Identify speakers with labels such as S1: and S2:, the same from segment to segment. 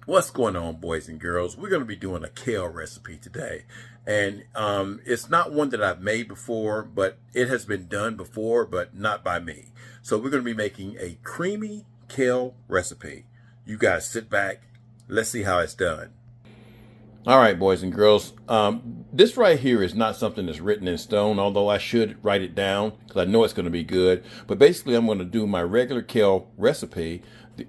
S1: What's going on, boys and girls? We're going to be doing a kale recipe today. And it's not one that I've made before, but it has been done before, but not by me. So we're going to be making a creamy kale recipe. You guys sit back. Let's see how it's done. All right, boys and girls. This right here is not something that's written in stone, although I should write it down because I know it's going to be good. But basically, I'm going to do my regular kale recipe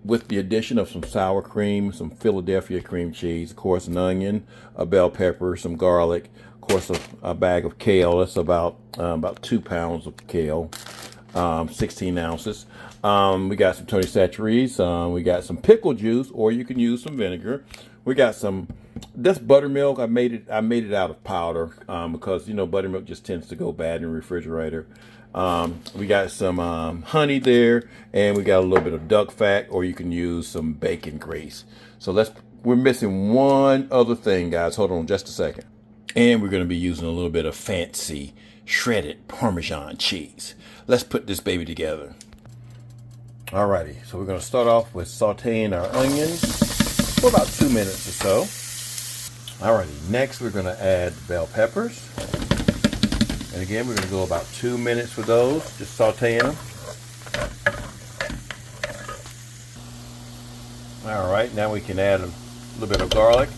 S1: with the addition of some sour cream, some Philadelphia cream cheese, of course, an onion, a bell pepper, some garlic, of course, a bag of kale. That's about 2 pounds of kale, 16 ounces. We got some Tony Chachere's. We got some pickle juice, or you can use some vinegar. We got some. That's buttermilk. I made it out of powder because buttermilk just tends to go bad in the refrigerator. We got some honey there, and we got a little bit of duck fat, or you can use some bacon grease. So we're missing one other thing, guys. Hold on just a second. And we're going to be using a little bit of fancy shredded parmesan cheese. Let's put this baby together. Alrighty, so we're going to start off with sauteing our onions for about 2 minutes or so. Alrighty, next we're going to add bell peppers. And again, we're going to go about 2 minutes with those, just sauteing them. Alright, now we can add a little bit of garlic.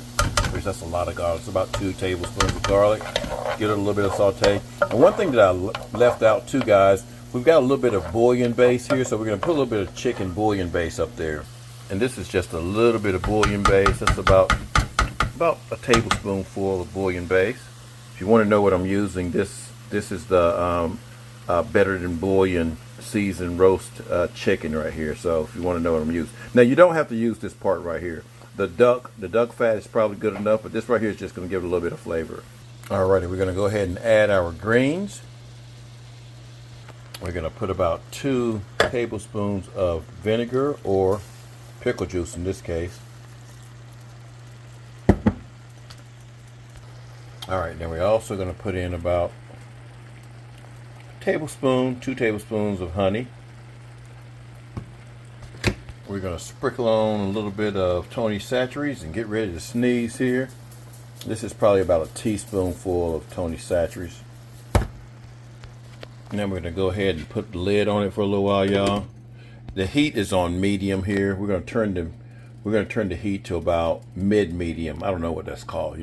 S1: Which that's a lot of garlic. It's about 2 tablespoons of garlic. Give it a little bit of saute. And one thing that I left out too, guys, we've got a little bit of bouillon base here, so we're going to put a little bit of chicken bouillon base up there. And this is just a little bit of bouillon base. That's about a tablespoonful of bouillon base. If you want to know what I'm using, this is the Better Than Bouillon seasoned roast chicken right here. So if you want to know what I'm using. Now you don't have to use this part right here. The duck fat is probably good enough, but this right here is just going to give it a little bit of flavor. Alrighty, we're going to go ahead and add our greens. We're going to put about 2 tablespoons of vinegar, or pickle juice in this case. Alright, then we're also going to put in about 2 tablespoons of honey. We're going to sprinkle on a little bit of Tony Chachere's and get ready to sneeze here. This is probably about a teaspoonful of Tony Chachere's. And then we're going to go ahead and put the lid on it for a little while, y'all. The heat is on medium here. We're going to turn the heat to about mid-medium. I don't know what that's called,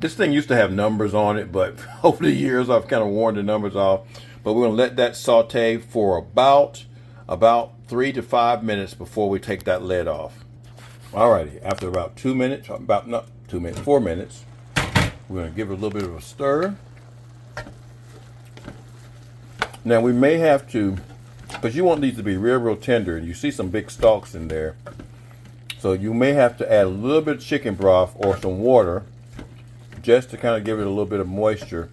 S1: This thing used to have numbers on it, but over the years I've kind of worn the numbers off. But we're going to let that saute for about 3 to 5 minutes before we take that lid off. Alrighty, after about 4 minutes, we're going to give it a little bit of a stir. Now we may have to, because you want these to be real tender, and you see some big stalks in there. So you may have to add a little bit of chicken broth or some water just to kind of give it a little bit of moisture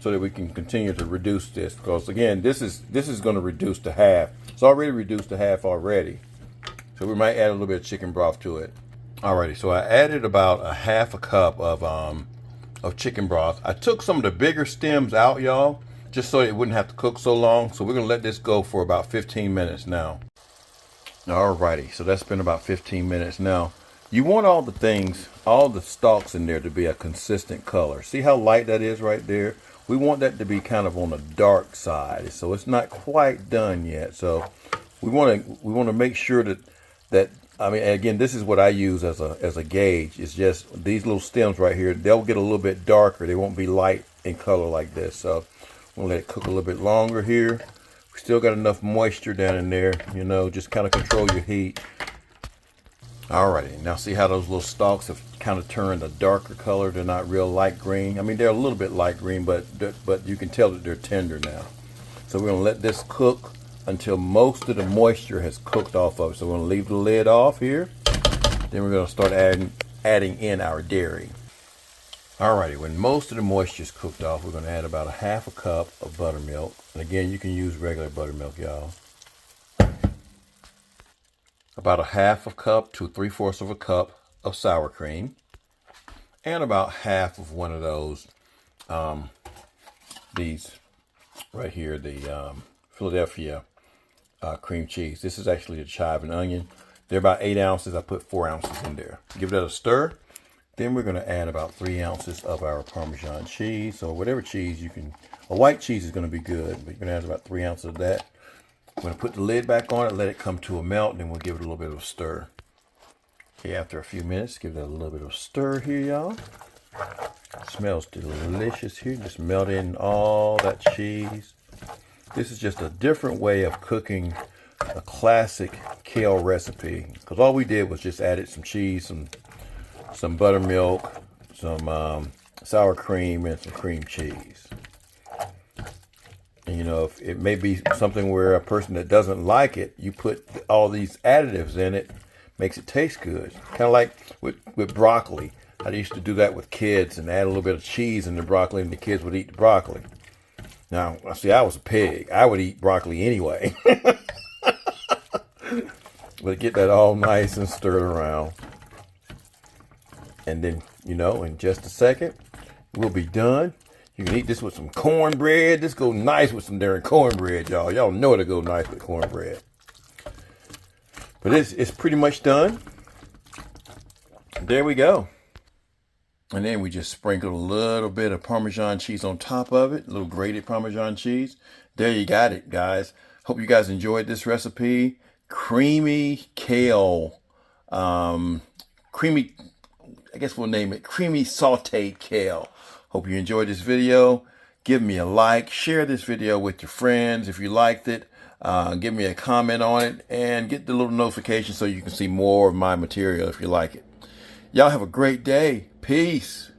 S1: so that we can continue to reduce this. Because again, this is going to reduce to half. It's already reduced to half already. So we might add a little bit of chicken broth to it. Alrighty, so I added about a half a cup of chicken broth. I took some of the bigger stems out, y'all, just so it wouldn't have to cook so long. So we're going to let this go for about 15 minutes now. Alrighty, so that's been about 15 minutes now. You want all the stalks in there to be a consistent color. See how light that is right there? We want that to be kind of on the dark side. So it's not quite done yet. So we want to make sure that I mean, again, this is what I use as a gauge. It's just these little stems right here, they'll get a little bit darker. They won't be light in color like this. So we'll let it cook a little bit longer here. We still got enough moisture down in there, just kind of control your heat. Alrighty, now see how those little stalks have kind of turned a darker color. They're not real light green. I mean, they're a little bit light green, but you can tell that they're tender now. So we're going to let this cook until most of the moisture has cooked off of it. So we're going to leave the lid off here. Then we're going to start adding in our dairy. Alrighty, when most of the moisture is cooked off, we're going to add about a half a cup of buttermilk. And again, you can use regular buttermilk, y'all. About a half a cup to 3/4 of a cup of sour cream, and about half of one of those, these right here, the Philadelphia cream cheese. This is actually the chive and onion. They're about 8 ounces. I put 4 ounces in there. Give that a stir. Then we're going to add about 3 ounces of our Parmesan cheese. So whatever cheese you can, a white cheese is going to be good, but you're going to add about 3 ounces of that. I'm going to put the lid back on it, let it come to a melt, and then we'll give it a little bit of a stir. Okay, after a few minutes, give that a little bit of a stir here, y'all. It smells delicious here. Just melt in all that cheese. This is just a different way of cooking a classic kale recipe, because all we did was just added some cheese, some buttermilk, some sour cream, and some cream cheese. And you know, if it may be something where a person that doesn't like it, you put all these additives in it, makes it taste good. Kind of like with broccoli. I used to do that with kids and add a little bit of cheese in the broccoli, and the kids would eat the broccoli. Now, see, I was a pig. I would eat broccoli anyway. But get that all nice and stirred around. And then, you know, in just a second, we'll be done. You can eat this with some cornbread. This goes nice with some darn cornbread, y'all. Y'all know it'll go nice with cornbread. But it's pretty much done. There we go. And then we just sprinkle a little bit of Parmesan cheese on top of it. A little grated Parmesan cheese. There you got it, guys. Hope you guys enjoyed this recipe. Creamy kale. Creamy, I guess we'll name it creamy sautéed kale. Hope you enjoyed this video. Give me a like. Share this video with your friends if you liked it. Give me a comment on it. And get the little notification so you can see more of my material if you like it. Y'all have a great day. Peace.